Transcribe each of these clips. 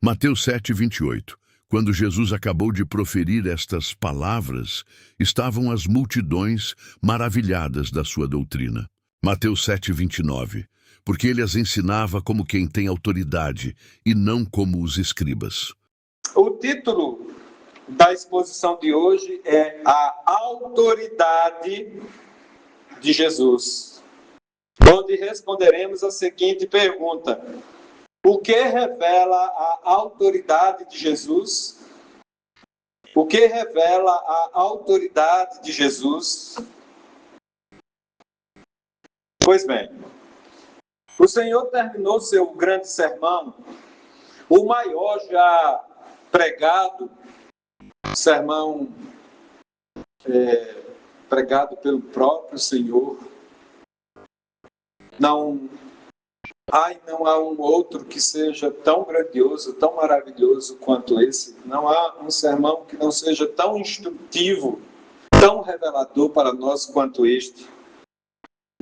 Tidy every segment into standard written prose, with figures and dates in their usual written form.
Mateus 7:28. Quando Jesus acabou de proferir estas palavras, estavam as multidões maravilhadas da sua doutrina. Mateus 7:29. Porque ele as ensinava como quem tem autoridade e não como os escribas. O título da exposição de hoje é A Autoridade de Jesus, onde responderemos a seguinte pergunta: o que revela a autoridade de Jesus? O que revela a autoridade de Jesus? Pois bem, o Senhor terminou seu grande sermão, o maior já pregado, sermão pregado pelo próprio Senhor. Não há um outro que seja tão grandioso, tão maravilhoso quanto esse. Não há um sermão que não seja tão instrutivo, tão revelador para nós quanto este.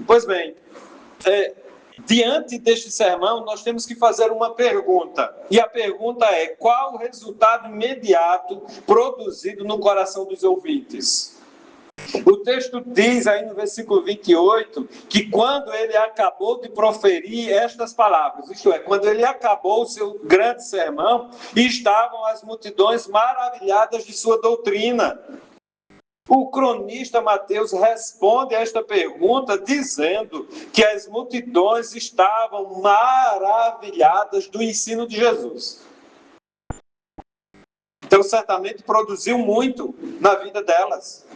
Pois bem, diante deste sermão, nós temos que fazer uma pergunta. E a pergunta é: qual o resultado imediato produzido no coração dos ouvintes? O texto diz aí no versículo 28 que quando ele acabou de proferir estas palavras, isto é, quando ele acabou o seu grande sermão, estavam as multidões maravilhadas de sua doutrina. O cronista Mateus responde a esta pergunta dizendo que as multidões estavam maravilhadas do ensino de Jesus. Então, certamente produziu muito na vida delas.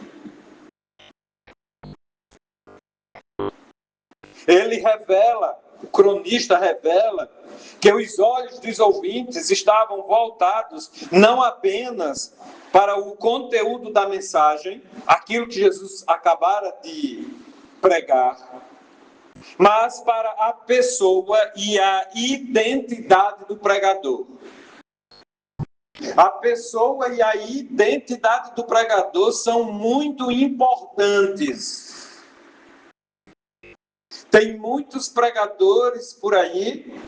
Ele revela, o cronista revela, que os olhos dos ouvintes estavam voltados não apenas para o conteúdo da mensagem, aquilo que Jesus acabara de pregar, mas para a pessoa e a identidade do pregador. A pessoa e a identidade do pregador são muito importantes. Tem muitos pregadores por aí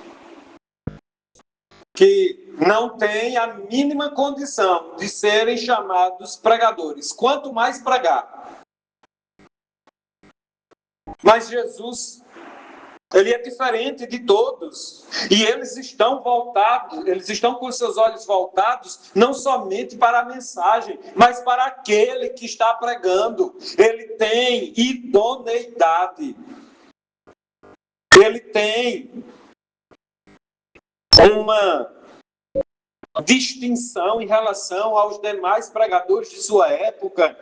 que não têm a mínima condição de serem chamados pregadores, quanto mais pregar. Mas Jesus, ele é diferente de todos, e eles estão voltados, eles estão com seus olhos voltados não somente para a mensagem, mas para aquele que está pregando. Ele tem idoneidade. Ele tem uma distinção em relação aos demais pregadores de sua época,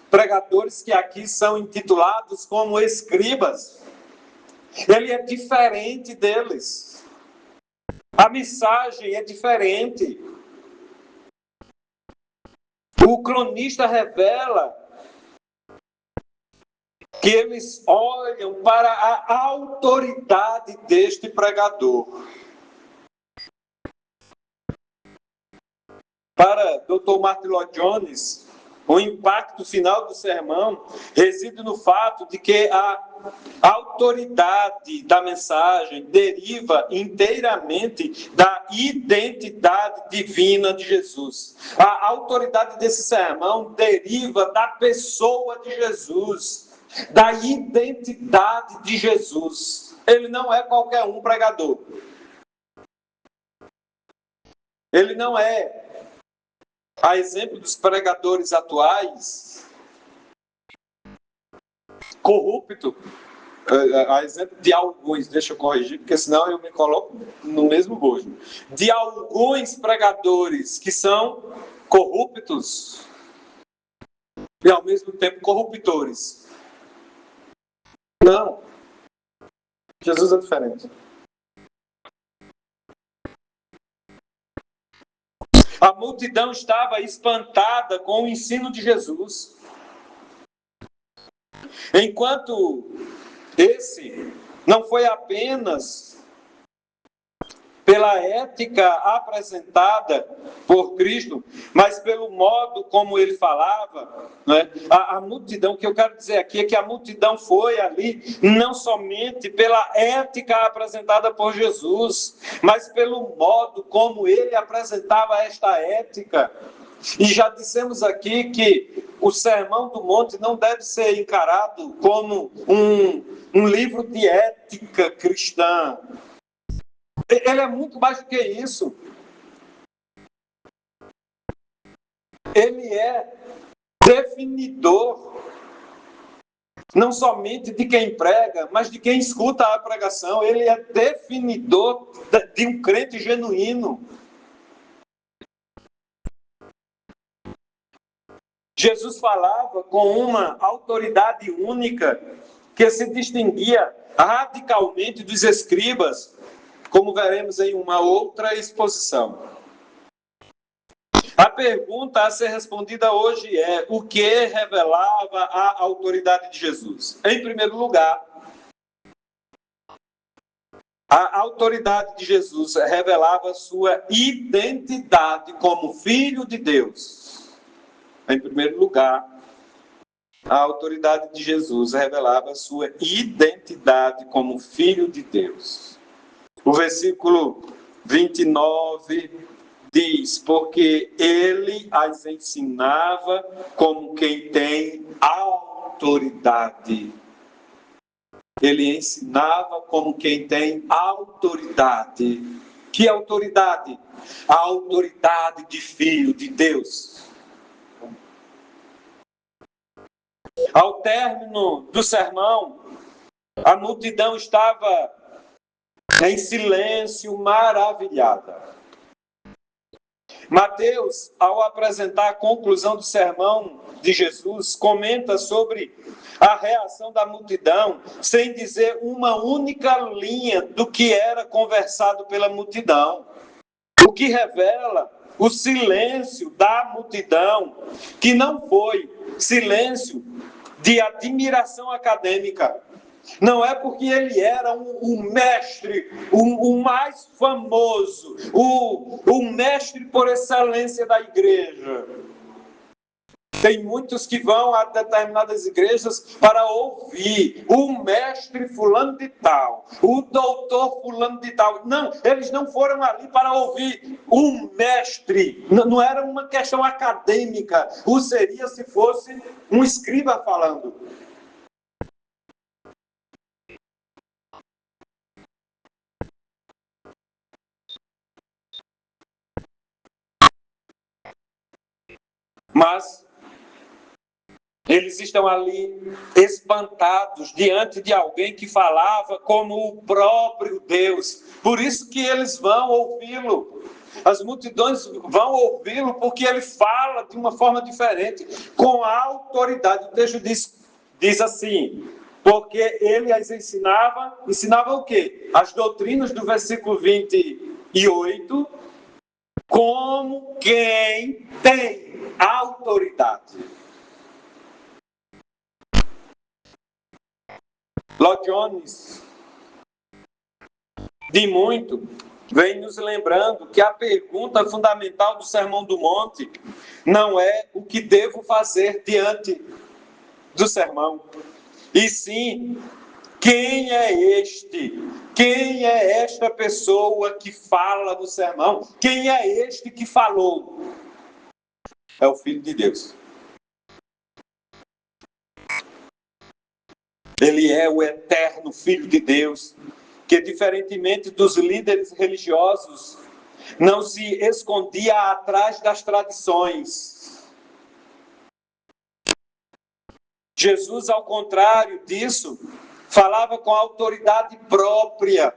pregadores que aqui são intitulados como escribas. Ele é diferente deles. A mensagem é diferente. O cronista revela que eles olham para a autoridade deste pregador. Para Dr. Martyn Lloyd-Jones, o impacto final do sermão reside no fato de que a autoridade da mensagem deriva inteiramente da identidade divina de Jesus. A autoridade desse sermão deriva da pessoa de Jesus, da identidade de Jesus. Ele não é qualquer um pregador. Ele não é, a exemplo dos pregadores atuais, corrupto. A exemplo de alguns, deixa eu corrigir, porque senão eu me coloco no mesmo bojo. De alguns pregadores que são corruptos e ao mesmo tempo corruptores. Não. Jesus é diferente. A multidão estava espantada com o ensino de Jesus. Enquanto esse não foi apenas pela ética apresentada por Cristo, mas pelo modo como ele falava, né? A multidão, o que eu quero dizer aqui é que a multidão foi ali não somente pela ética apresentada por Jesus, mas pelo modo como ele apresentava esta ética. E já dissemos aqui que o Sermão do Monte não deve ser encarado como um livro de ética cristã. Ele é muito mais do que isso. Ele é definidor, não somente de quem prega, mas de quem escuta a pregação. Ele é definidor de um crente genuíno. Jesus falava com uma autoridade única que se distinguia radicalmente dos escribas, como veremos em uma outra exposição. A pergunta a ser respondida hoje é: o que revelava a autoridade de Jesus? Em primeiro lugar, a autoridade de Jesus revelava sua identidade como Filho de Deus. Em primeiro lugar, a autoridade de Jesus revelava sua identidade como Filho de Deus. O versículo 29 diz: porque ele as ensinava como quem tem autoridade. Ele ensinava como quem tem autoridade. Que autoridade? A autoridade de Filho de Deus. Ao término do sermão, a multidão estava em silêncio, maravilhada. Mateus, ao apresentar a conclusão do sermão de Jesus, comenta sobre a reação da multidão, sem dizer uma única linha do que era conversado pela multidão. O que revela o silêncio da multidão, que não foi silêncio de admiração acadêmica. Não é porque ele era um mestre, o mais famoso, o mestre por excelência da igreja. Tem muitos que vão a determinadas igrejas para ouvir o mestre fulano de tal, o doutor fulano de tal. Não, eles não foram ali para ouvir o mestre. Não era uma questão acadêmica. O seria se fosse um escriba falando. Mas eles estão ali espantados diante de alguém que falava como o próprio Deus. Por isso que eles vão ouvi-lo. As multidões vão ouvi-lo porque ele fala de uma forma diferente, com autoridade. O texto diz assim: porque ele as ensinava o quê? As doutrinas do versículo 28, como quem tem autoridade. Lloyd Jones, de muito, vem nos lembrando que a pergunta fundamental do Sermão do Monte não é o que devo fazer diante do sermão, e sim, quem é este? Quem é esta pessoa que fala no sermão? Quem é este que falou? É o Filho de Deus. Ele é o eterno Filho de Deus, que, diferentemente dos líderes religiosos, não se escondia atrás das tradições. Jesus, ao contrário disso, falava com autoridade própria,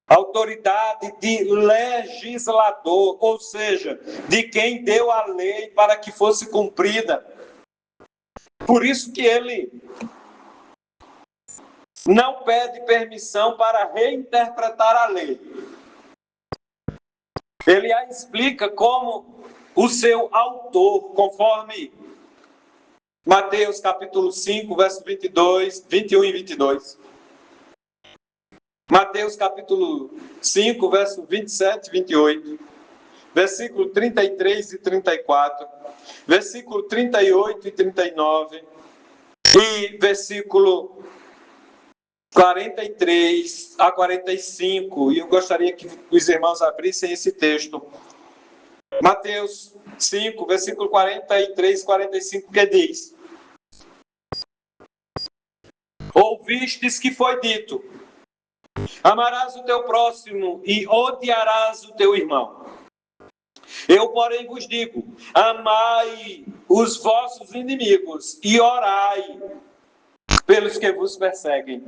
autoridade de legislador, ou seja, de quem deu a lei para que fosse cumprida. Por isso que ele não pede permissão para reinterpretar a lei. Ele a explica como o seu autor, conforme Mateus capítulo 5, versos 21 e 22. Mateus capítulo 5, verso 27 e 28, versículo 33 e 34, versículo 38 e 39 e versículo 43 a 45. E eu gostaria que os irmãos abrissem esse texto. Mateus 5, versículo 43 e 45, que diz: Ouvistes que foi dito: amarás o teu próximo e odiarás o teu irmão. Eu, porém, vos digo: amai os vossos inimigos e orai pelos que vos perseguem,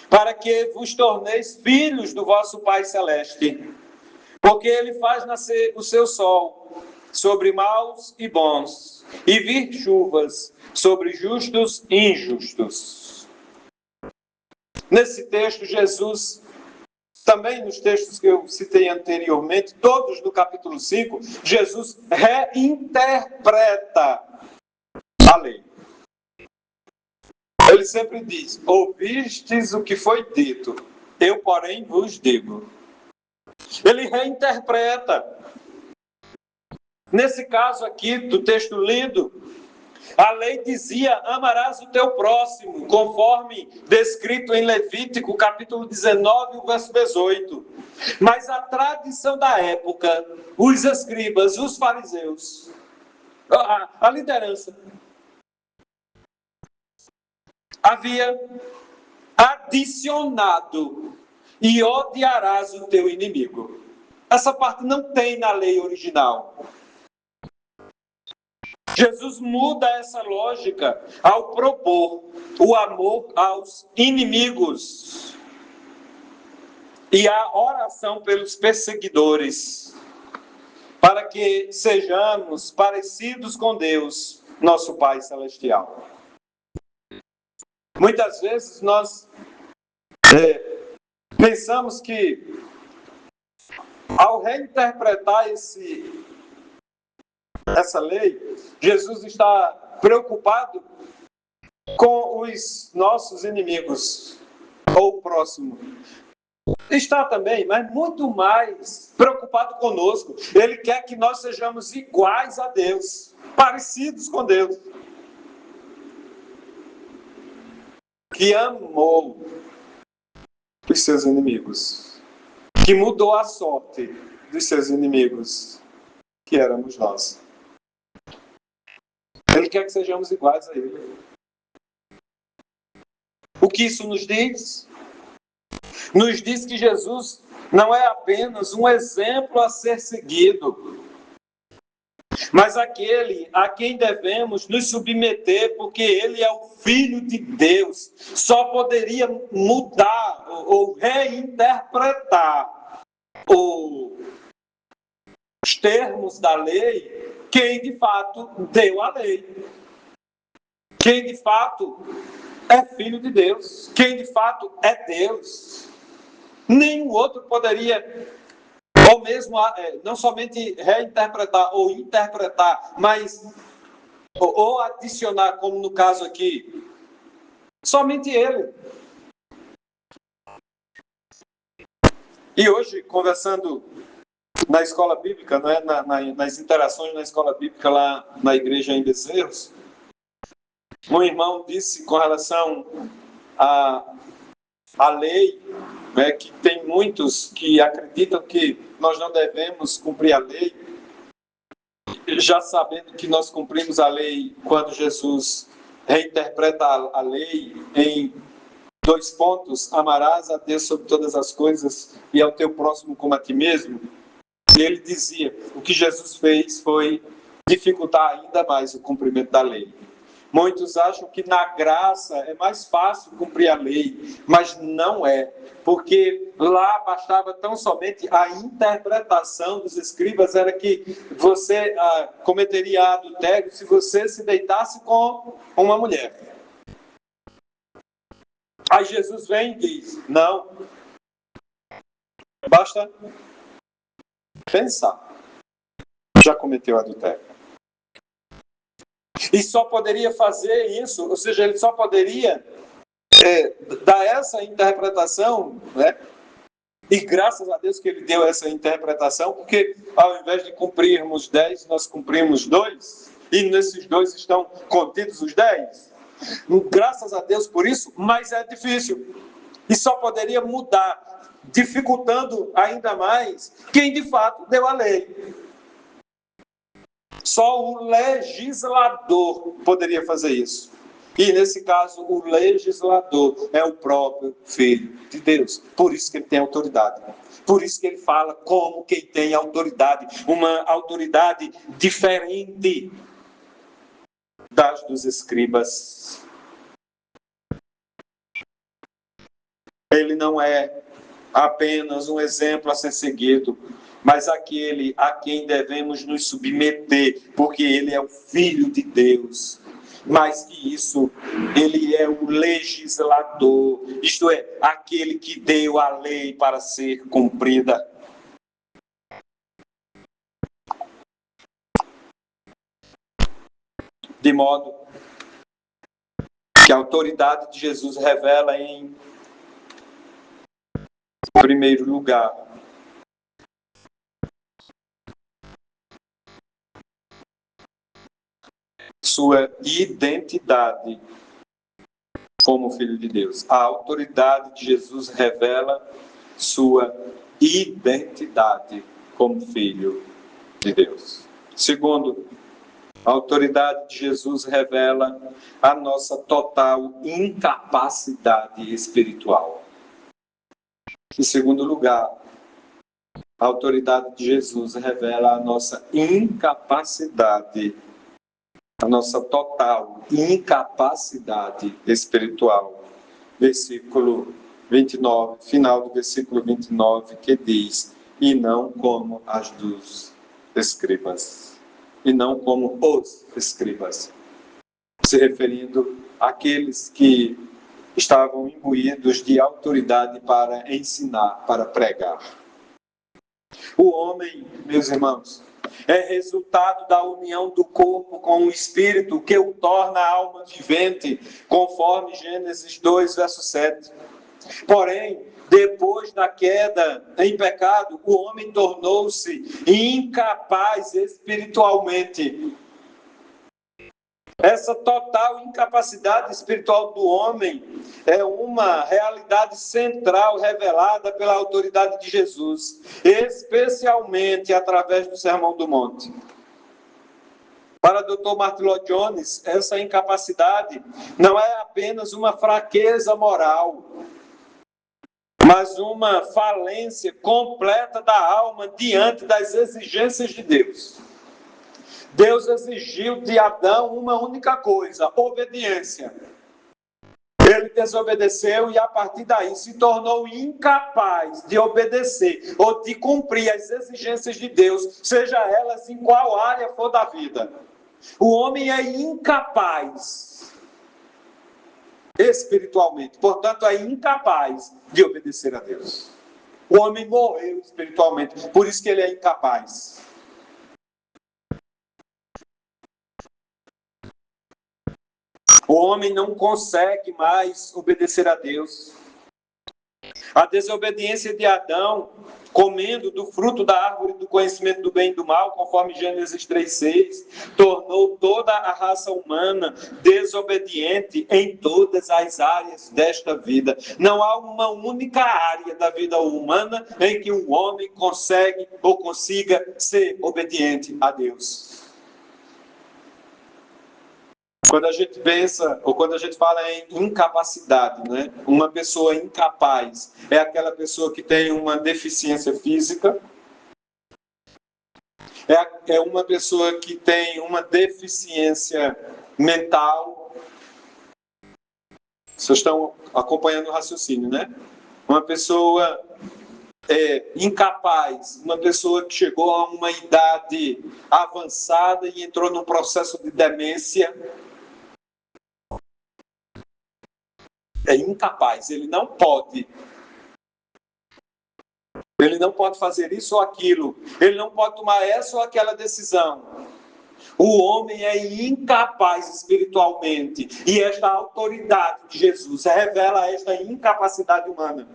para que vos torneis filhos do vosso Pai Celeste. Porque ele faz nascer o seu sol sobre maus e bons, e vir chuvas sobre justos e injustos. Nesse texto, Jesus, também nos textos que eu citei anteriormente, todos do capítulo 5, Jesus reinterpreta a lei. Ele sempre diz: ouvistes o que foi dito, eu, porém, vos digo. Ele reinterpreta. Nesse caso aqui, do texto lido, a lei dizia: amarás o teu próximo, conforme descrito em Levítico, capítulo 19, verso 18. Mas a tradição da época, os escribas, os fariseus, a liderança, havia adicionado: e odiarás o teu inimigo. Essa parte não tem na lei original. Jesus muda essa lógica ao propor o amor aos inimigos e a oração pelos perseguidores, para que sejamos parecidos com Deus, nosso Pai Celestial. Muitas vezes nós pensamos que, ao reinterpretar essa lei, Jesus está preocupado com os nossos inimigos ou o próximo. Está também, mas muito mais preocupado conosco. Ele quer que nós sejamos iguais a Deus, parecidos com Deus, que amou os seus inimigos, que mudou a sorte dos seus inimigos, que éramos nós. Ele quer que sejamos iguais a Ele. O que isso nos diz? Nos diz que Jesus não é apenas um exemplo a ser seguido, mas aquele a quem devemos nos submeter, porque Ele é o Filho de Deus. Só poderia mudar ou reinterpretar os termos da lei quem de fato deu a lei, quem de fato é filho de Deus, quem de fato é Deus. Nenhum outro poderia, ou mesmo não somente reinterpretar ou interpretar, mas ou adicionar, como no caso aqui, somente Ele. E hoje, conversando na escola bíblica, não é? Nas interações na escola bíblica lá na igreja em Bezerros, um irmão disse com relação à lei, né, que tem muitos que acreditam que nós não devemos cumprir a lei, já sabendo que nós cumprimos a lei quando Jesus reinterpreta a lei em 2 pontos: amarás a Deus sobre todas as coisas e ao teu próximo como a ti mesmo. E ele dizia: o que Jesus fez foi dificultar ainda mais o cumprimento da lei. Muitos acham que na graça é mais fácil cumprir a lei, mas não é, porque lá bastava tão somente a interpretação dos escribas, era que você cometeria adultério se você se deitasse com uma mulher. Aí Jesus vem e diz: não, basta pensar, já cometeu adultério. E só poderia fazer isso, ou seja, ele só poderia dá essa interpretação, né? E graças a Deus que ele deu essa interpretação, porque ao invés de cumprirmos 10, nós cumprimos 2, e nesses 2 estão contidos os 10. Graças a Deus por isso, mas é difícil. E só poderia mudar, dificultando ainda mais quem de fato deu a lei. Só o legislador poderia fazer isso. E nesse caso, o legislador é o próprio Filho de Deus. Por isso que ele tem autoridade. Por isso que ele fala como quem tem autoridade. Uma autoridade diferente das dos escribas. Ele não é apenas um exemplo a ser seguido, mas aquele a quem devemos nos submeter, porque ele é o Filho de Deus. Mais que isso, ele é o legislador, isto é, aquele que deu a lei para ser cumprida. De modo que a autoridade de Jesus revela em primeiro lugar sua identidade como Filho de Deus. A autoridade de Jesus revela sua identidade como Filho de Deus. Segundo, a autoridade de Jesus revela a nossa total incapacidade espiritual. Em segundo lugar, a autoridade de Jesus revela a nossa incapacidade, a nossa total incapacidade espiritual. Versículo 29, final do versículo 29, que diz: e não como as dos escribas. E não como os escribas. Se referindo àqueles que estavam imbuídos de autoridade para ensinar, para pregar. O homem, meus irmãos, é resultado da união do corpo com o espírito, que o torna alma vivente, conforme Gênesis 2, verso 7. Porém, depois da queda em pecado, o homem tornou-se incapaz espiritualmente. Essa total incapacidade espiritual do homem é uma realidade central revelada pela autoridade de Jesus, especialmente através do Sermão do Monte. Para Dr. Martyn Lloyd-Jones, essa incapacidade não é apenas uma fraqueza moral, mas uma falência completa da alma diante das exigências de Deus. Deus exigiu de Adão uma única coisa: obediência. Ele desobedeceu e a partir daí se tornou incapaz de obedecer ou de cumprir as exigências de Deus, seja elas em qual área for da vida. O homem é incapaz espiritualmente, portanto é incapaz de obedecer a Deus. O homem morreu espiritualmente, por isso que ele é incapaz. O homem não consegue mais obedecer a Deus. A desobediência de Adão, comendo do fruto da árvore do conhecimento do bem e do mal, conforme Gênesis 3,6, tornou toda a raça humana desobediente em todas as áreas desta vida. Não há uma única área da vida humana em que um homem consegue ou consiga ser obediente a Deus. Quando a gente pensa, ou quando a gente fala em incapacidade, né? Uma pessoa incapaz é aquela pessoa que tem uma deficiência física, é uma pessoa que tem uma deficiência mental. Vocês estão acompanhando o raciocínio, né? Uma pessoa incapaz, uma pessoa que chegou a uma idade avançada e entrou num processo de demência, é incapaz, ele não pode fazer isso ou aquilo, ele não pode tomar essa ou aquela decisão, O homem é incapaz espiritualmente. E esta autoridade de Jesus revela esta incapacidade humana.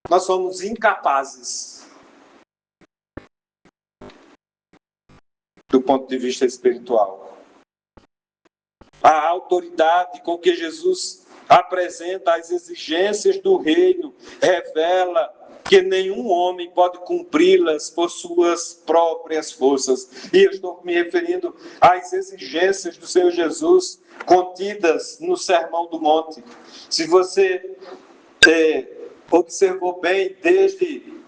Nós somos incapazes do ponto de vista espiritual. A autoridade com que Jesus apresenta as exigências do reino revela que nenhum homem pode cumpri-las por suas próprias forças. E eu estou me referindo às exigências do Senhor Jesus contidas no Sermão do Monte. Se você observou bem desde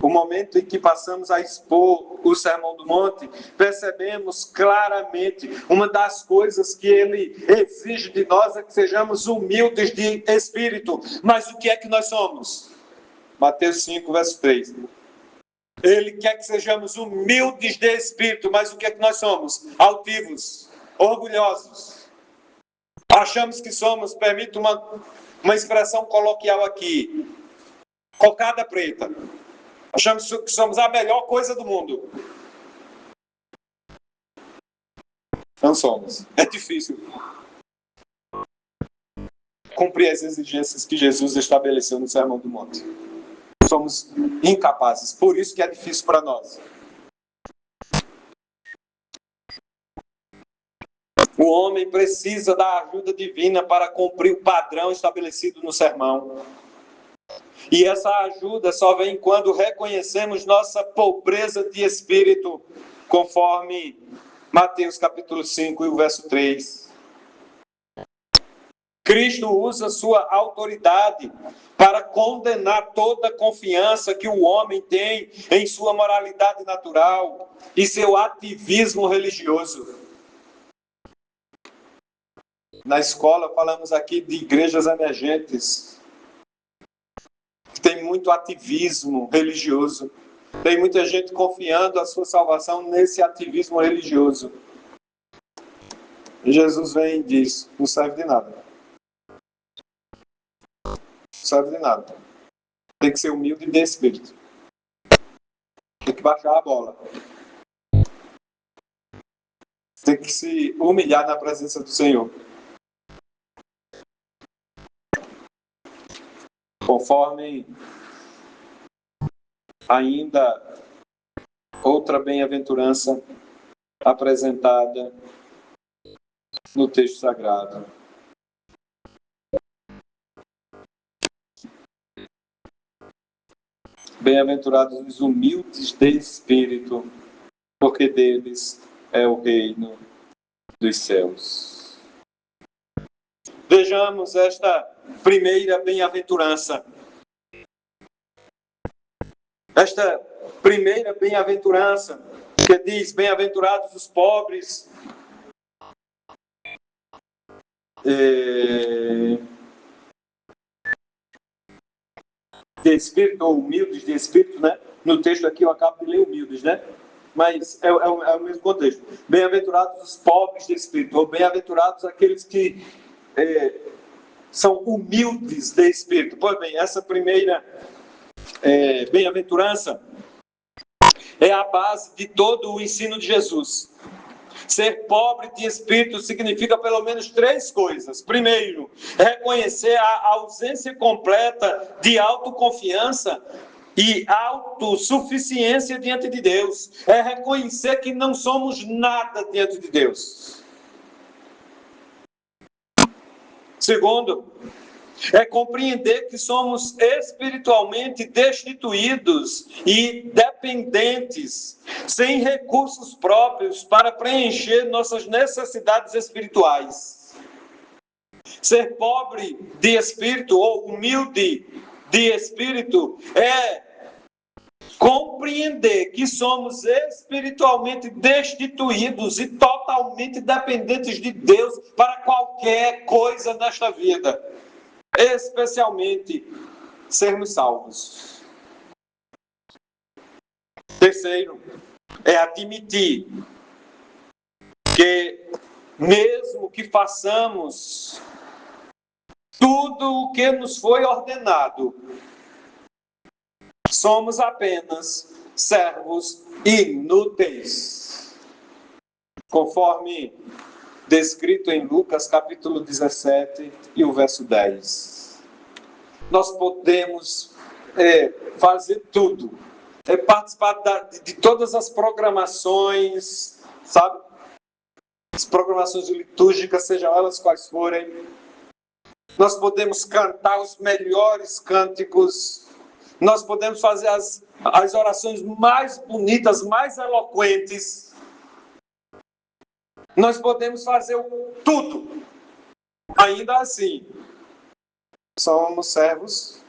o momento em que passamos a expor o Sermão do Monte, percebemos claramente uma das coisas que ele exige de nós é que sejamos humildes de espírito. Mas o que é que nós somos? Mateus 5, verso 3. Ele quer que sejamos humildes de espírito, mas o que é que nós somos? Altivos, orgulhosos. Achamos que somos, permita uma expressão coloquial aqui, cocada preta. Achamos que somos a melhor coisa do mundo. Não somos. É difícil cumprir as exigências que Jesus estabeleceu no Sermão do Monte. Somos incapazes. Por isso que é difícil para nós. O homem precisa da ajuda divina para cumprir o padrão estabelecido no sermão. E essa ajuda só vem quando reconhecemos nossa pobreza de espírito, conforme Mateus capítulo 5 e o verso 3. Cristo usa sua autoridade para condenar toda a confiança que o homem tem em sua moralidade natural e seu ativismo religioso. Na escola falamos aqui de igrejas emergentes. Tem muito ativismo religioso. Tem muita gente confiando a sua salvação nesse ativismo religioso. E Jesus vem e diz, não serve de nada. Não serve de nada. Tem que ser humilde de espírito. Tem que baixar a bola. Tem que se humilhar na presença do Senhor. Conforme ainda outra bem-aventurança apresentada no texto sagrado. Bem-aventurados os humildes de espírito, porque deles é o reino dos céus. Vejamos esta primeira bem-aventurança. Esta primeira bem-aventurança, que diz, bem-aventurados os pobres, de espírito, ou humildes de espírito, né? No texto aqui eu acabo de ler humildes, né? Mas é o mesmo contexto. Bem-aventurados os pobres de espírito, ou bem-aventurados aqueles que são humildes de espírito. Pois bem, essa primeira bem-aventurança é a base de todo o ensino de Jesus. Ser pobre de espírito significa pelo menos 3 coisas. Primeiro, reconhecer a ausência completa de autoconfiança e autossuficiência diante de Deus. É reconhecer que não somos nada diante de Deus. Segundo, é compreender que somos espiritualmente destituídos e dependentes, sem recursos próprios para preencher nossas necessidades espirituais. Ser pobre de espírito ou humilde de espírito é compreender que somos espiritualmente destituídos e totalmente dependentes de Deus para qualquer coisa nesta vida. Especialmente sermos salvos. Terceiro, é admitir que mesmo que façamos tudo o que nos foi ordenado, somos apenas servos inúteis. conforme descrito em Lucas capítulo 17 e o verso 10. Nós podemos fazer tudo, participar de todas as programações, sabe? As programações litúrgicas, sejam elas quais forem. Nós podemos cantar os melhores cânticos, nós podemos fazer as orações mais bonitas, mais eloquentes. Nós podemos fazer tudo. Ainda assim, somos servos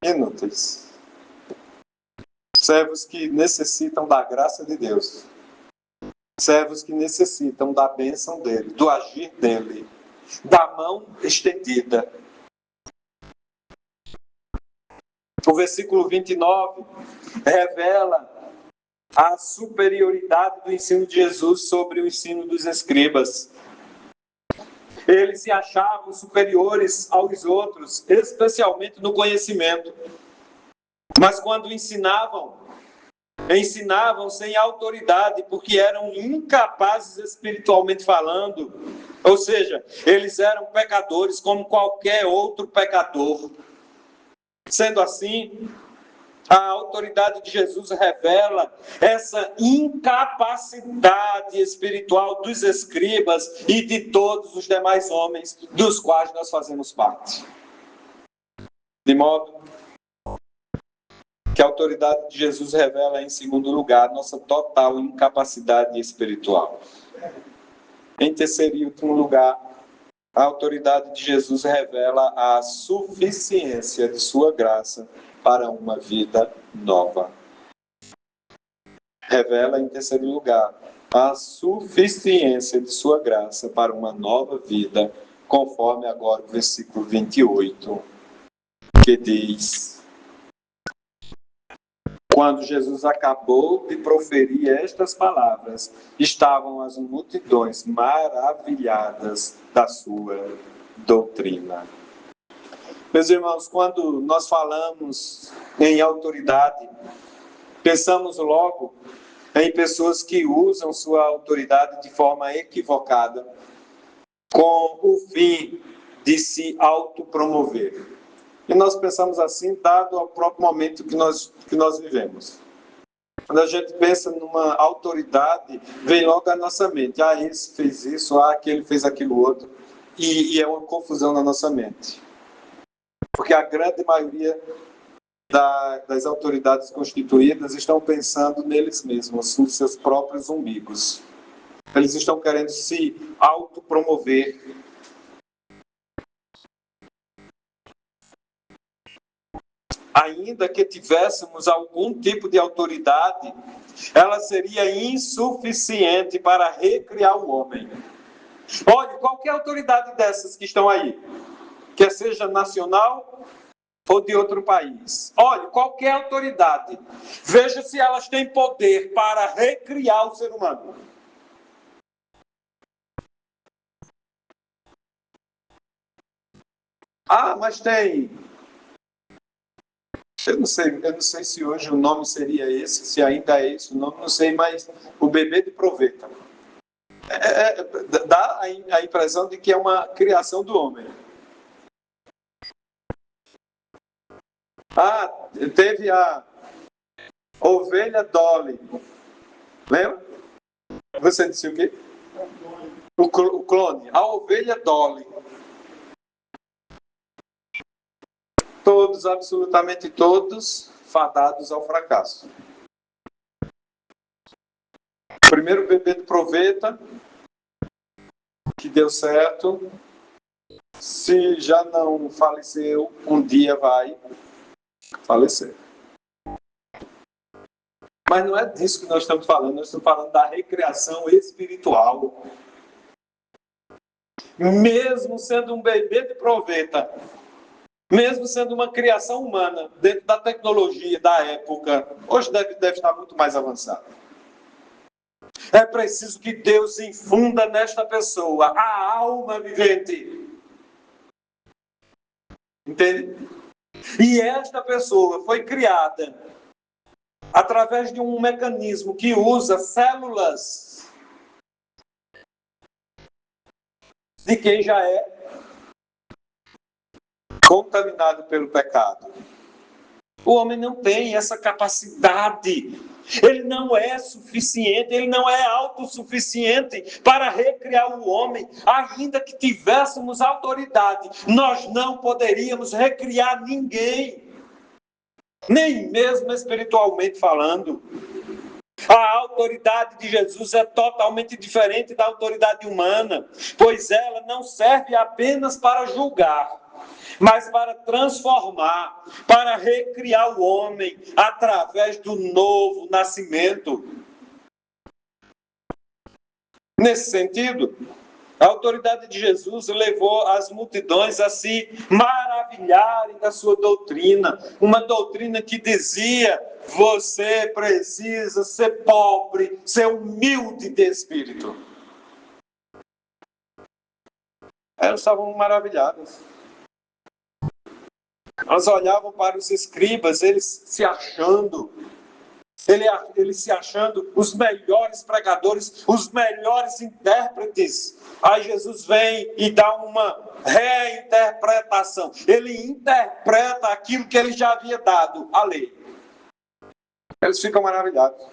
inúteis. Servos que necessitam da graça de Deus. Servos que necessitam da bênção dele, do agir dele, da mão estendida. O versículo 29 revela a superioridade do ensino de Jesus sobre o ensino dos escribas. Eles se achavam superiores aos outros, especialmente no conhecimento. Mas quando ensinavam sem autoridade, porque eram incapazes espiritualmente falando. Ou seja, eles eram pecadores como qualquer outro pecador. Sendo assim, a autoridade de Jesus revela essa incapacidade espiritual dos escribas e de todos os demais homens dos quais nós fazemos parte. De modo que a autoridade de Jesus revela, em segundo lugar, nossa total incapacidade espiritual. Em terceiro e último lugar, a autoridade de Jesus revela a suficiência de sua graça para uma vida nova. Revela, em terceiro lugar, a suficiência de sua graça para uma nova vida, conforme agora o versículo 28, que diz: quando Jesus acabou de proferir estas palavras, estavam as multidões maravilhadas da sua doutrina. Meus irmãos, quando nós falamos em autoridade, pensamos logo em pessoas que usam sua autoridade de forma equivocada, com o fim de se autopromover. E nós pensamos assim, dado ao próprio momento que nós vivemos. Quando a gente pensa numa autoridade, vem logo à nossa mente: esse fez isso, aquele fez aquilo outro. E é uma confusão na nossa mente. Porque a grande maioria das autoridades constituídas estão pensando neles mesmos, nos seus próprios umbigos. Eles estão querendo se autopromover. Ainda que tivéssemos algum tipo de autoridade, ela seria insuficiente para recriar o homem. Olha, qualquer autoridade dessas que estão aí, quer seja nacional ou de outro país, olha, qualquer autoridade, veja se elas têm poder para recriar o ser humano. Mas tem. Eu não sei se hoje o nome seria esse, se ainda é esse o nome, não sei, mas o bebê de proveta. Dá a impressão de que é uma criação do homem. Teve a ovelha Dolly. Lembra? Você disse o quê? O clone. A ovelha Dolly. Todos, absolutamente todos, fadados ao fracasso. O primeiro bebê do proveta, que deu certo, se já não faleceu, um dia vai falecer. Mas não é disso que nós estamos falando, nós estamos falando da recriação espiritual. Mesmo sendo um bebê de proveta, mesmo sendo uma criação humana, dentro da tecnologia da época, hoje deve estar muito mais avançado. É preciso que Deus infunda nesta pessoa a alma vivente. Entende? E esta pessoa foi criada através de um mecanismo que usa células de quem já é contaminado pelo pecado. O homem não tem essa capacidade. Ele não é suficiente, ele não é autossuficiente para recriar o homem. Ainda que tivéssemos autoridade, nós não poderíamos recriar ninguém, nem mesmo espiritualmente falando. A autoridade de Jesus é totalmente diferente da autoridade humana, pois ela não serve apenas para julgar, mas para transformar, para recriar o homem através do novo nascimento. Nesse sentido, a autoridade de Jesus levou as multidões a se maravilharem da sua doutrina, uma doutrina que dizia: você precisa ser pobre, ser humilde de espírito. Elas estavam maravilhadas. Elas olhavam para os escribas, eles se achando os melhores pregadores, os melhores intérpretes. Aí Jesus vem e dá uma reinterpretação. Ele interpreta aquilo que ele já havia dado, a lei. Eles ficam maravilhados.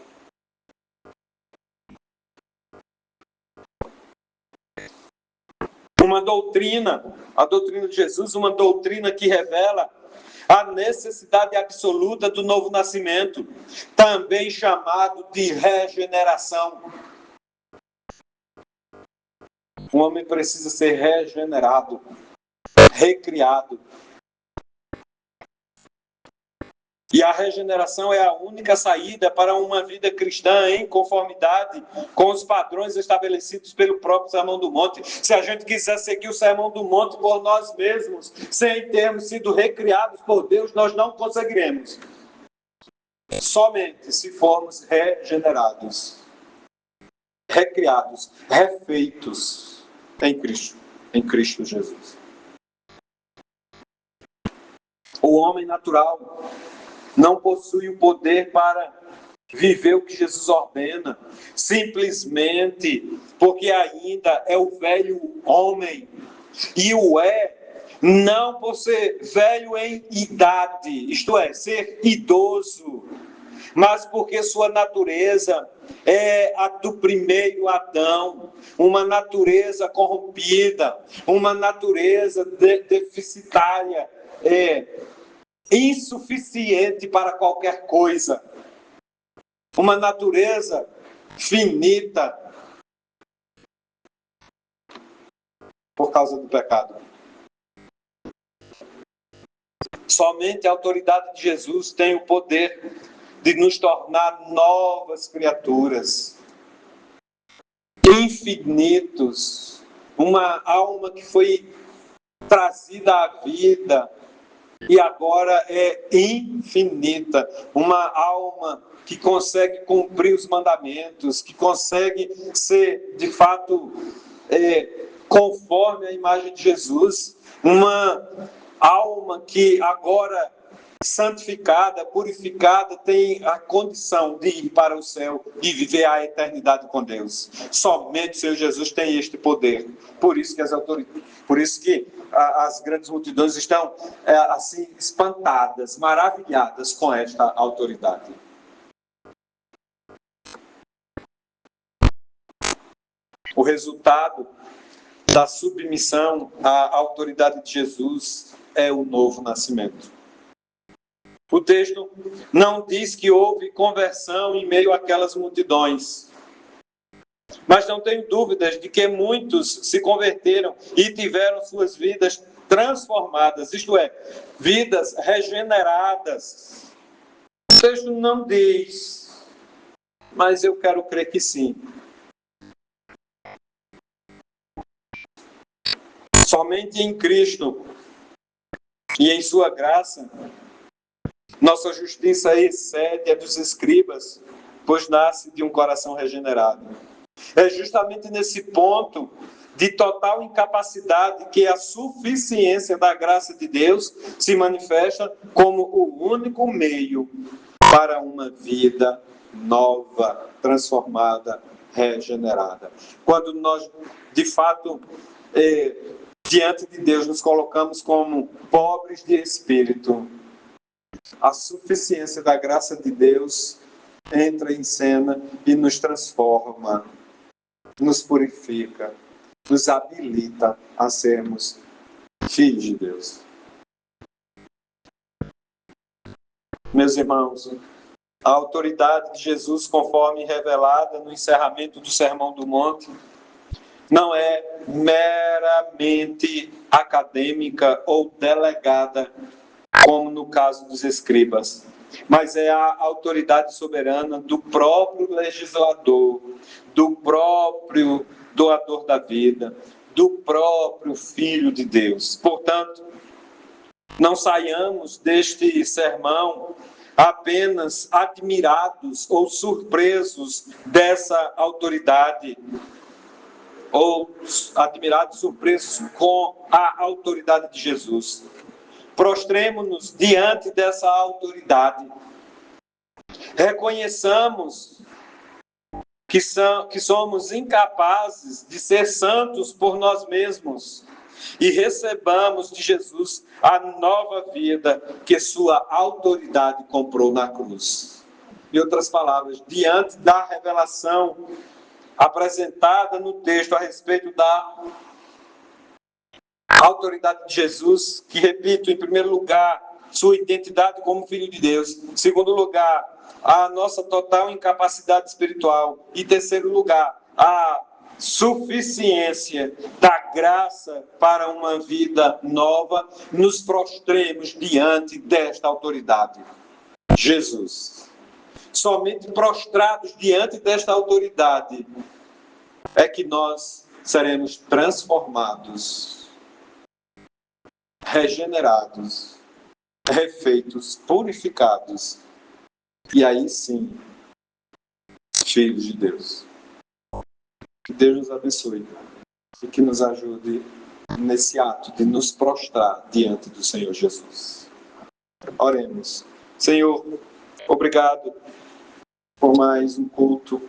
Uma doutrina, a doutrina de Jesus, uma doutrina que revela a necessidade absoluta do novo nascimento, também chamado de regeneração. O homem precisa ser regenerado, recriado. E a regeneração é a única saída para uma vida cristã em conformidade com os padrões estabelecidos pelo próprio Sermão do Monte. Se a gente quiser seguir o Sermão do Monte por nós mesmos, sem termos sido recriados por Deus, nós não conseguiremos. Somente se formos regenerados, recriados, refeitos em Cristo Jesus. O homem natural não possui o poder para viver o que Jesus ordena, simplesmente porque ainda é o velho homem, e o não por ser velho em idade, isto é, ser idoso, mas porque sua natureza é a do primeiro Adão, uma natureza corrompida, uma natureza deficitária, insuficiente para qualquer coisa, uma natureza finita por causa do pecado. Somente a autoridade de Jesus tem o poder de nos tornar novas criaturas, infinitos, uma alma que foi trazida à vida e agora é infinita, uma alma que consegue cumprir os mandamentos, que consegue ser, de fato, conforme a imagem de Jesus, uma alma que agora, santificada, purificada, tem a condição de ir para o céu e viver a eternidade com Deus. Somente o Senhor Jesus tem este poder. Por isso que as grandes multidões estão assim espantadas, maravilhadas com esta autoridade. O resultado da submissão à autoridade de Jesus é o novo nascimento. O texto não diz que houve conversão em meio àquelas multidões, mas não tenho dúvidas de que muitos se converteram e tiveram suas vidas transformadas, isto é, vidas regeneradas. O texto não diz, mas eu quero crer que sim. Somente em Cristo e em sua graça, nossa justiça excede a dos escribas, pois nasce de um coração regenerado. É justamente nesse ponto de total incapacidade que a suficiência da graça de Deus se manifesta como o único meio para uma vida nova, transformada, regenerada. Quando nós, de fato, diante de Deus nos colocamos como pobres de espírito, a suficiência da graça de Deus entra em cena e nos transforma, nos purifica, nos habilita a sermos filhos de Deus. Meus irmãos, a autoridade de Jesus, conforme revelada no encerramento do Sermão do Monte, não é meramente acadêmica ou delegada, como no caso dos escribas, mas é a autoridade soberana do próprio legislador, do próprio doador da vida, do próprio Filho de Deus. Portanto, não saiamos deste sermão apenas admirados ou surpresos dessa autoridade, ou admirados, surpresos com a autoridade de Jesus. Prostremo-nos diante dessa autoridade. Reconheçamos que somos incapazes de ser santos por nós mesmos e recebamos de Jesus a nova vida que sua autoridade comprou na cruz. Em outras palavras, diante da revelação apresentada no texto a respeito da autoridade de Jesus, que, repito, em primeiro lugar, sua identidade como Filho de Deus, em segundo lugar, a nossa total incapacidade espiritual, e em terceiro lugar, a suficiência da graça para uma vida nova, nos prostremos diante desta autoridade, Jesus. Somente prostrados diante desta autoridade é que nós seremos transformados, regenerados, refeitos, purificados, e aí sim, filhos de Deus. Que Deus nos abençoe e que nos ajude nesse ato de nos prostrar diante do Senhor Jesus. Oremos. Senhor, obrigado por mais um culto.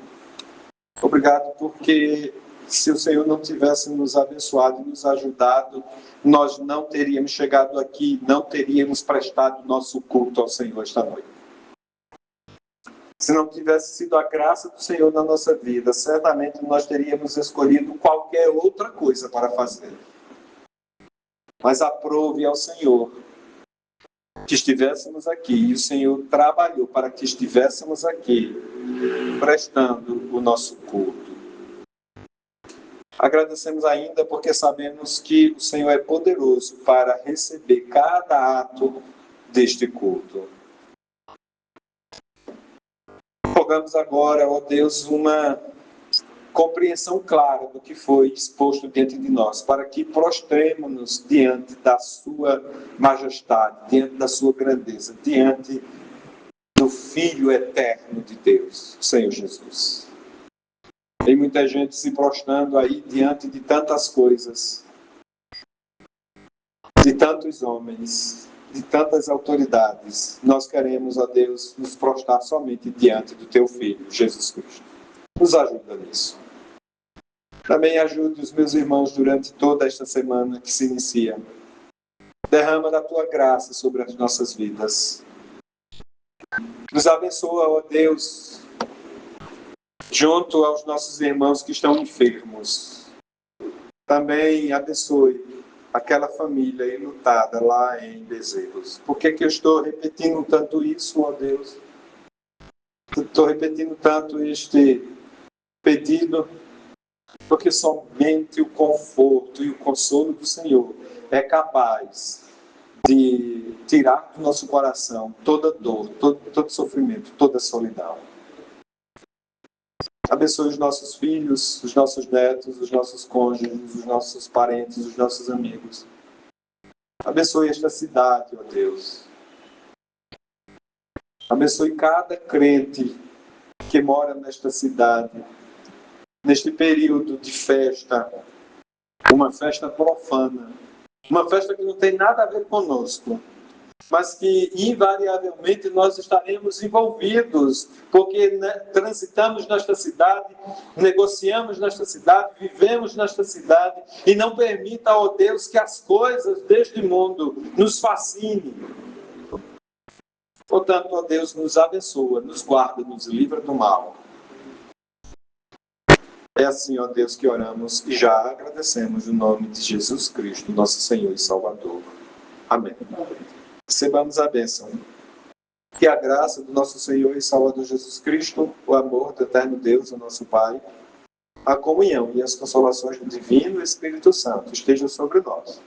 Obrigado porque se o Senhor não tivesse nos abençoado e nos ajudado, nós não teríamos chegado aqui, não teríamos prestado nosso culto ao Senhor esta noite. Se não tivesse sido a graça do Senhor na nossa vida, certamente nós teríamos escolhido qualquer outra coisa para fazer. Mas aprove ao Senhor que estivéssemos aqui, e o Senhor trabalhou para que estivéssemos aqui, prestando o nosso culto. Agradecemos ainda porque sabemos que o Senhor é poderoso para receber cada ato deste culto. Rogamos agora, ó Deus, uma compreensão clara do que foi exposto diante de nós, para que prostremos-nos diante da sua majestade, diante da sua grandeza, diante do Filho eterno de Deus, Senhor Jesus. Tem muita gente se prostrando aí diante de tantas coisas, de tantos homens, de tantas autoridades. Nós queremos, ó Deus, nos prostrar somente diante do Teu Filho, Jesus Cristo. Nos ajuda nisso. Também ajude os meus irmãos durante toda esta semana que se inicia. Derrama da Tua graça sobre as nossas vidas. Nos abençoa, ó Deus, junto aos nossos irmãos que estão enfermos. Também abençoe aquela família enlutada lá em Bezerros. Por que eu estou repetindo tanto isso, ó Deus? Estou repetindo tanto este pedido, porque somente o conforto e o consolo do Senhor é capaz de tirar do nosso coração toda dor, todo sofrimento, toda solidão. Abençoe os nossos filhos, os nossos netos, os nossos cônjuges, os nossos parentes, os nossos amigos. Abençoe esta cidade, ó Deus. Abençoe cada crente que mora nesta cidade, neste período de festa, uma festa profana, uma festa que não tem nada a ver conosco, mas que invariavelmente nós estaremos envolvidos, porque transitamos nesta cidade, negociamos nesta cidade, vivemos nesta cidade, e não permita, ó Deus, que as coisas deste mundo nos fascinem. Portanto, ó Deus, nos abençoa, nos guarda, nos livra do mal. É assim, ó Deus, que oramos e já agradecemos no nome de Jesus Cristo, nosso Senhor e Salvador. Amém. Recebamos a bênção. Que a graça do nosso Senhor e Salvador Jesus Cristo, o amor do eterno Deus, o nosso Pai, a comunhão e as consolações do Divino Espírito Santo estejam sobre nós,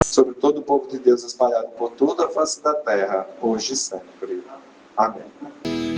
sobre todo o povo de Deus espalhado por toda a face da terra, hoje e sempre. Amém.